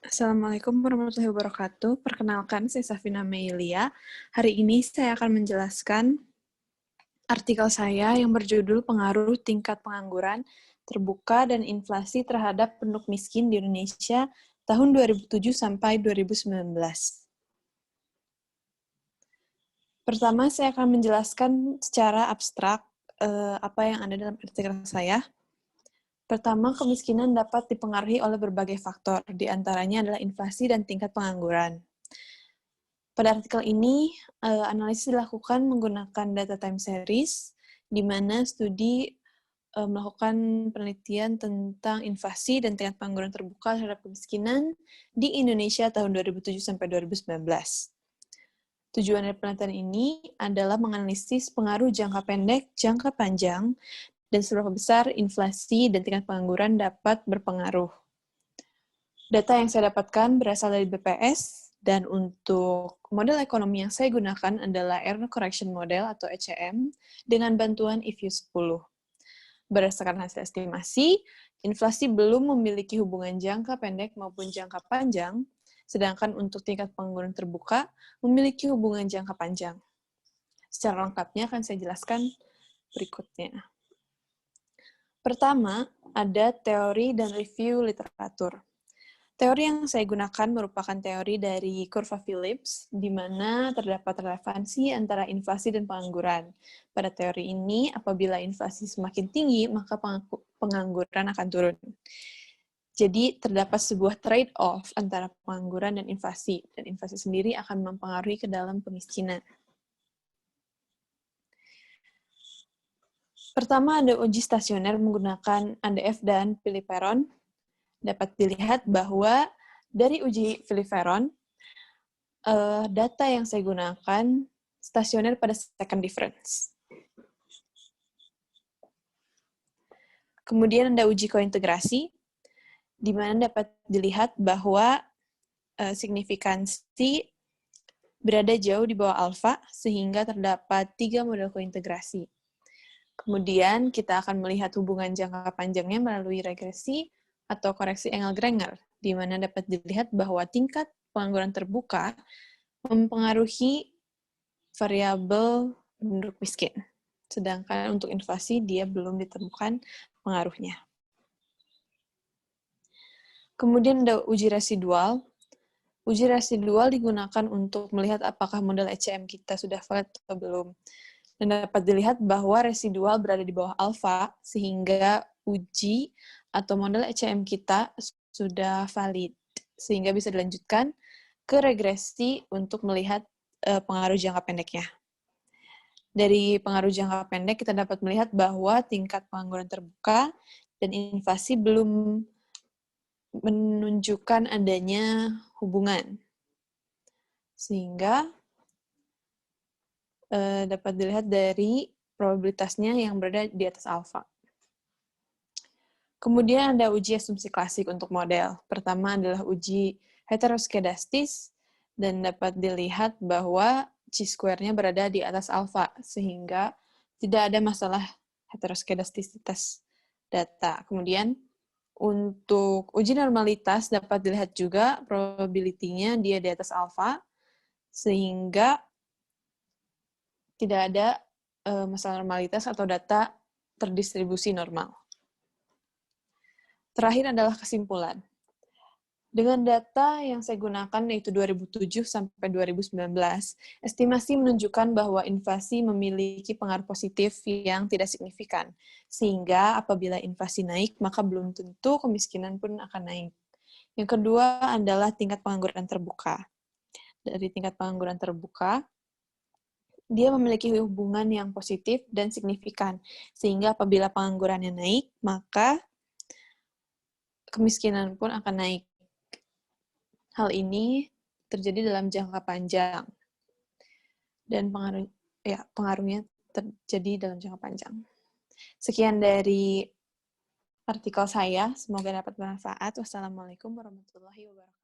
Assalamualaikum warahmatullahi wabarakatuh. Perkenalkan, saya Safina Meilia. Hari ini saya akan menjelaskan artikel saya yang berjudul Pengaruh Tingkat Pengangguran Terbuka dan Inflasi Terhadap Penduduk Miskin di Indonesia tahun 2007 sampai 2019. Pertama, saya akan menjelaskan secara abstrak apa yang ada dalam artikel saya. Pertama, kemiskinan dapat dipengaruhi oleh berbagai faktor, di antaranya adalah inflasi dan tingkat pengangguran. Pada artikel ini, analisis dilakukan menggunakan data time series, di mana studi melakukan penelitian tentang inflasi dan tingkat pengangguran terbuka terhadap kemiskinan di Indonesia tahun 2007 sampai 2019. Tujuan dari penelitian ini adalah menganalisis pengaruh jangka pendek, jangka panjang, dan seberapa besar inflasi dan tingkat pengangguran dapat berpengaruh. Data yang saya dapatkan berasal dari BPS, dan untuk model ekonomi yang saya gunakan adalah Error Correction Model atau ECM dengan bantuan IFU 10. Berdasarkan hasil estimasi, inflasi belum memiliki hubungan jangka pendek maupun jangka panjang, sedangkan untuk tingkat pengangguran terbuka memiliki hubungan jangka panjang. Secara lengkapnya akan saya jelaskan berikutnya. Pertama, ada teori dan review literatur. Teori yang saya gunakan merupakan teori dari kurva Phillips, di mana terdapat relevansi antara inflasi dan pengangguran. Pada teori ini, apabila inflasi semakin tinggi, maka pengangguran akan turun. Jadi, terdapat sebuah trade-off antara pengangguran dan inflasi sendiri akan mempengaruhi ke dalam kemiskinan. Pertama, ada uji stasioner menggunakan ADF dan Piliperon. Dapat dilihat bahwa dari uji Piliperon, data yang saya gunakan stasioner pada second difference. Kemudian ada uji kointegrasi, di mana dapat dilihat bahwa signifikansi berada jauh di bawah alfa, sehingga terdapat 3 model kointegrasi. Kemudian kita akan melihat hubungan jangka panjangnya melalui regresi atau koreksi Engel-Granger, di mana dapat dilihat bahwa tingkat pengangguran terbuka mempengaruhi variabel penduduk miskin. Sedangkan untuk inflasi, dia belum ditemukan pengaruhnya. Kemudian ada uji residual. Uji residual digunakan untuk melihat apakah model ECM kita sudah valid atau belum. Dan dapat dilihat bahwa residual berada di bawah alfa, sehingga uji atau model ECM kita sudah valid, sehingga bisa dilanjutkan ke regresi untuk melihat pengaruh jangka pendeknya. Dari pengaruh jangka pendek, kita dapat melihat bahwa tingkat pengangguran terbuka dan inflasi belum menunjukkan adanya hubungan. Sehingga dapat dilihat dari probabilitasnya yang berada di atas alfa. Kemudian ada uji asumsi klasik untuk model. Pertama adalah uji heteroskedastis, dan dapat dilihat bahwa chi-square-nya berada di atas alfa, sehingga tidak ada masalah heteroskedastisitas data. Kemudian untuk uji normalitas dapat dilihat juga probability-nya dia di atas alfa, sehingga tidak ada masalah normalitas atau data terdistribusi normal. Terakhir adalah kesimpulan. Dengan data yang saya gunakan yaitu 2007 sampai 2019, estimasi menunjukkan bahwa inflasi memiliki pengaruh positif yang tidak signifikan. Sehingga apabila inflasi naik, maka belum tentu kemiskinan pun akan naik. Yang kedua adalah tingkat pengangguran terbuka. Dari tingkat pengangguran terbuka, dia memiliki hubungan yang positif dan signifikan. Sehingga apabila penganggurannya naik, maka kemiskinan pun akan naik. Hal ini terjadi dalam jangka panjang, dan pengaruhnya terjadi dalam jangka panjang. Sekian dari artikel saya, semoga dapat bermanfaat. Wassalamualaikum warahmatullahi wabarakatuh.